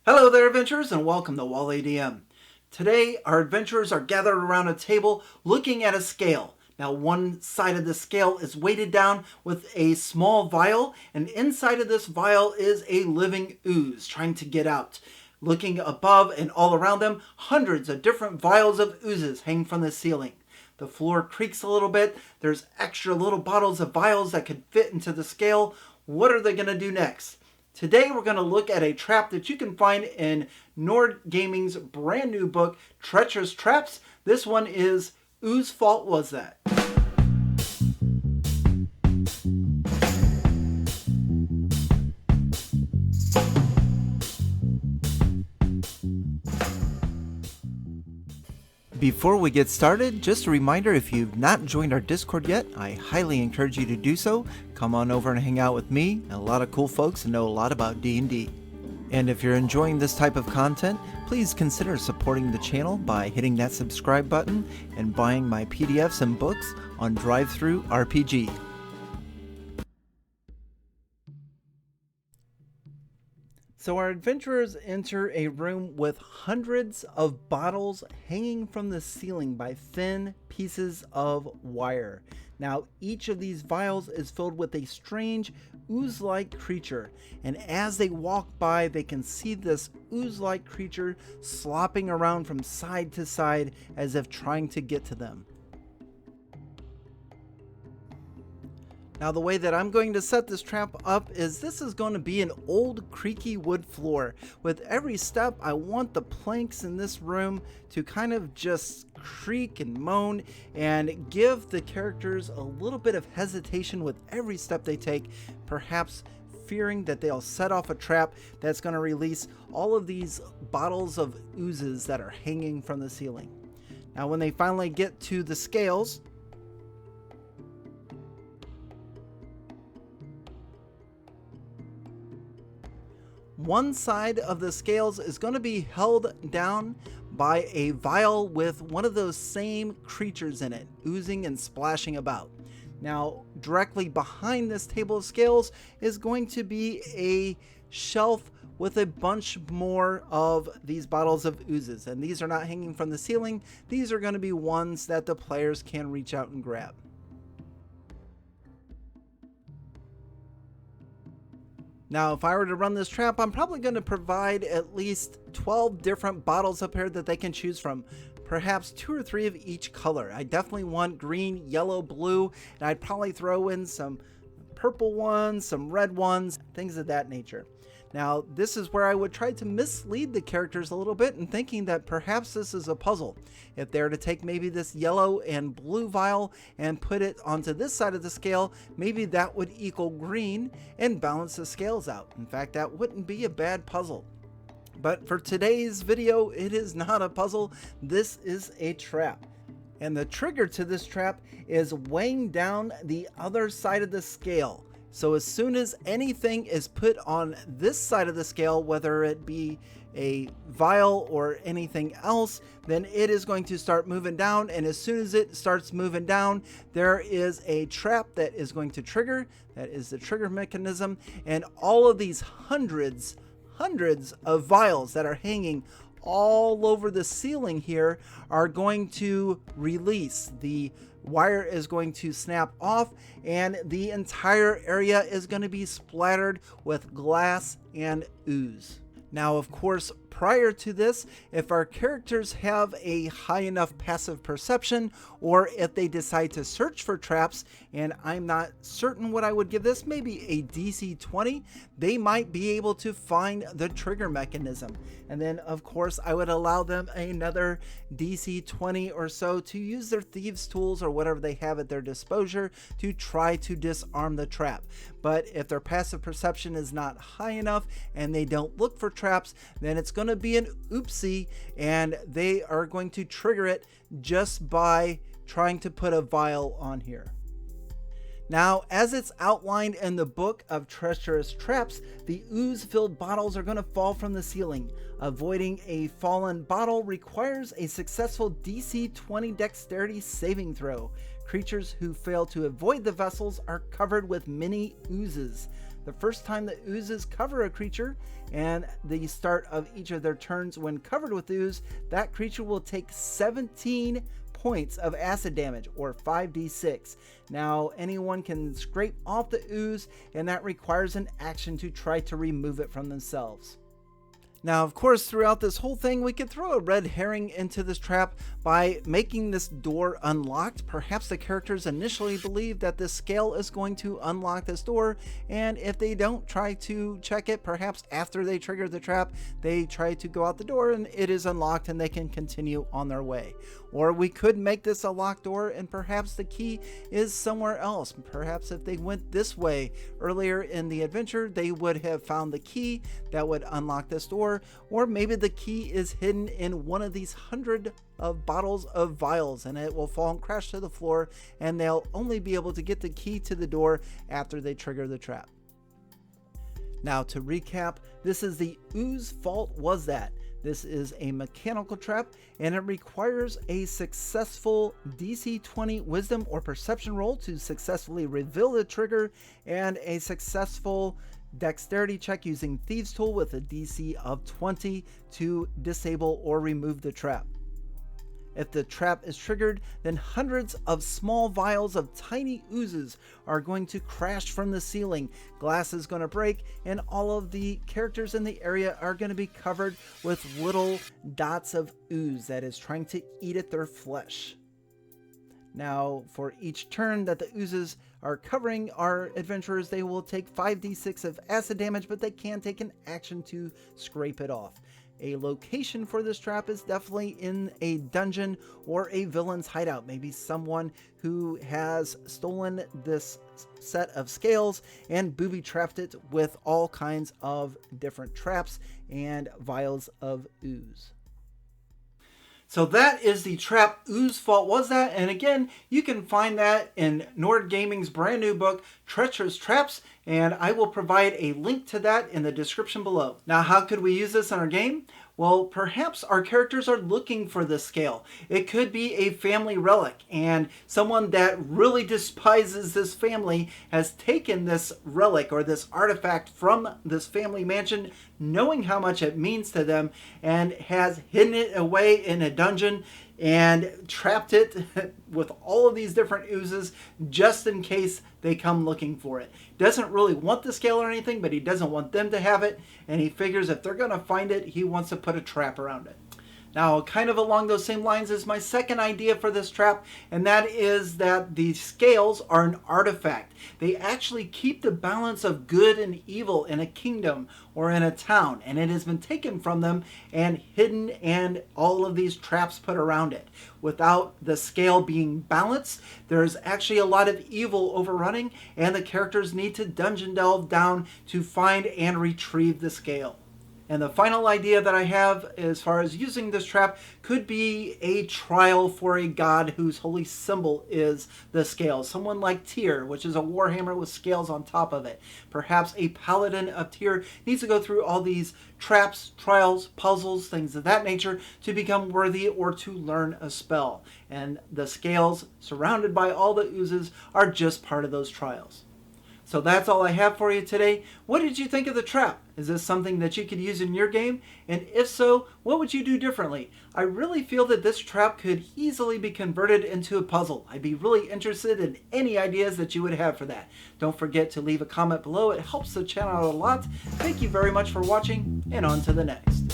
Hello there, adventurers, and welcome to Wally DM. Today, our adventurers are gathered around a table looking at a scale. Now, one side of the scale is weighted down with a small vial, and inside of this vial is a living ooze trying to get out. Looking above and all around them, hundreds of different vials of oozes hang from the ceiling. The floor creaks a little bit. There's extra little bottles of vials that could fit into the scale. What are they going to do next? Today we're going to look at a trap that you can find in Nord Gaming's brand new book, Treacherous Traps. This one is Ooze Fault Was That? Before we get started, just a reminder, if you've not joined our Discord yet, I highly encourage you to do so. Come on over and hang out with me and a lot of cool folks that know a lot about D&D. And if you're enjoying this type of content, please consider supporting the channel by hitting that subscribe button and buying my PDFs and books on Drive-Thru RPG. So our adventurers enter a room with hundreds of bottles hanging from the ceiling by thin pieces of wire. Now, each of these vials is filled with a strange ooze-like creature, and as they walk by, they can see this ooze-like creature slopping around from side to side as if trying to get to them. Now, the way that I'm going to set this trap up is this is going to be an old creaky wood floor. With every step, I want the planks in this room to kind of just creak and moan and give the characters a little bit of hesitation with every step they take, perhaps fearing that they'll set off a trap that's going to release all of these bottles of oozes that are hanging from the ceiling. Now, when they finally get to the scales, one side of the scales is going to be held down by a vial with one of those same creatures in it, oozing and splashing about. Now, directly behind this table of scales is going to be a shelf with a bunch more of these bottles of oozes. And these are not hanging from the ceiling. These are going to be ones that the players can reach out and grab. Now, if I were to run this trap, I'm probably going to provide at least 12 different bottles up here that they can choose from. Perhaps 2 or 3 of each color. I definitely want green, yellow, blue, and I'd probably throw in some purple ones, some red ones, things of that nature. Now, this is where I would try to mislead the characters a little bit in thinking that perhaps this is a puzzle. If they were to take maybe this yellow and blue vial and put it onto this side of the scale, maybe that would equal green and balance the scales out. In fact, that wouldn't be a bad puzzle. But for today's video, it is not a puzzle. This is a trap. And the trigger to this trap is weighing down the other side of the scale. So as soon as anything is put on this side of the scale, whether it be a vial or anything else, then it is going to start moving down. And as soon as it starts moving down, there is a trap that is going to trigger. That is the trigger mechanism. And all of these hundreds of vials that are hanging all over the ceiling here are going to release. The wire is going to snap off and the entire area is going to be splattered with glass and ooze. Now, of course, prior to this, if our characters have a high enough passive perception, or if they decide to search for traps, and I'm not certain what I would give this, maybe a DC 20, they might be able to find the trigger mechanism. And then, of course, I would allow them another DC 20 or so to use their thieves' tools or whatever they have at their disposal to try to disarm the trap. But if their passive perception is not high enough and they don't look for traps, then it's going to be an oopsie and they are going to trigger it just by trying to put a vial on here. Now, as it's outlined in the book of Treacherous Traps, the ooze-filled bottles are going to fall from the ceiling. Avoiding a fallen bottle requires a successful DC 20 dexterity saving throw. Creatures who fail to avoid the vessels are covered with mini oozes. the first time the oozes cover a creature and the start of each of their turns when covered with ooze, that creature will take 17 points of acid damage, or 5d6. Now anyone can scrape off the ooze, and that requires an action to try to remove it from themselves. Now, of course, throughout this whole thing, we could throw a red herring into this trap by making this door unlocked. Perhaps the characters initially believe that this scale is going to unlock this door, and if they don't try to check it, perhaps after they trigger the trap, they try to go out the door and it is unlocked and they can continue on their way. Or we could make this a locked door and perhaps the key is somewhere else. Perhaps if they went this way earlier in the adventure, they would have found the key that would unlock this door. Or maybe the key is hidden in one of these 100 of bottles of vials, and it will fall and crash to the floor, and they'll only be able to get the key to the door after they trigger the trap. Now, to recap, this is the Ooze Fault Was That. This is a mechanical trap, and it requires a successful DC 20 wisdom or perception roll to successfully reveal the trigger, and a successful dexterity check using Thieves Tool with a DC of 20 to disable or remove the trap. If the trap is triggered, then hundreds of small vials of tiny oozes are going to crash from the ceiling. Glass is going to break, and all of the characters in the area are going to be covered with little dots of ooze that is trying to eat at their flesh. Now, for each turn that the oozes are covering our adventurers, they will take 5d6 of acid damage, but they can take an action to scrape it off. A location for this trap is definitely in a dungeon or a villain's hideout. Maybe someone who has stolen this set of scales and booby-trapped it with all kinds of different traps and vials of ooze. So that is the trap Ooze Fault Was That, and again, you can find that in Nord Gaming's brand new book, Treacherous Traps, and I will provide a link to that in the description below. Now, how could we use this in our game? Well, perhaps our characters are looking for this scale. It could be a family relic, and someone that really despises this family has taken this relic or this artifact from this family mansion, knowing how much it means to them, and has hidden it away in a dungeon and trapped it with all of these different oozes just in case they come looking for it. Doesn't really want the scale or anything, but he doesn't want them to have it, and he figures if they're going to find it, he wants to put a trap around it. Now, kind of along those same lines is my second idea for this trap, and that is that the scales are an artifact. They actually keep the balance of good and evil in a kingdom or in a town, and it has been taken from them and hidden, and all of these traps put around it. Without the scale being balanced, there's actually a lot of evil overrunning, and the characters need to dungeon delve down to find and retrieve the scale. And the final idea that I have as far as using this trap could be a trial for a god whose holy symbol is the scale. Someone like Tyr, which is a warhammer with scales on top of it. Perhaps a paladin of Tyr needs to go through all these traps, trials, puzzles, things of that nature to become worthy or to learn a spell. And the scales, surrounded by all the oozes, are just part of those trials. So that's all I have for you today. What did you think of the trap? Is this something that you could use in your game? And if so, what would you do differently? I really feel that this trap could easily be converted into a puzzle. I'd be really interested in any ideas that you would have for that. Don't forget to leave a comment below. It helps the channel out a lot. Thank you very much for watching, and on to the next.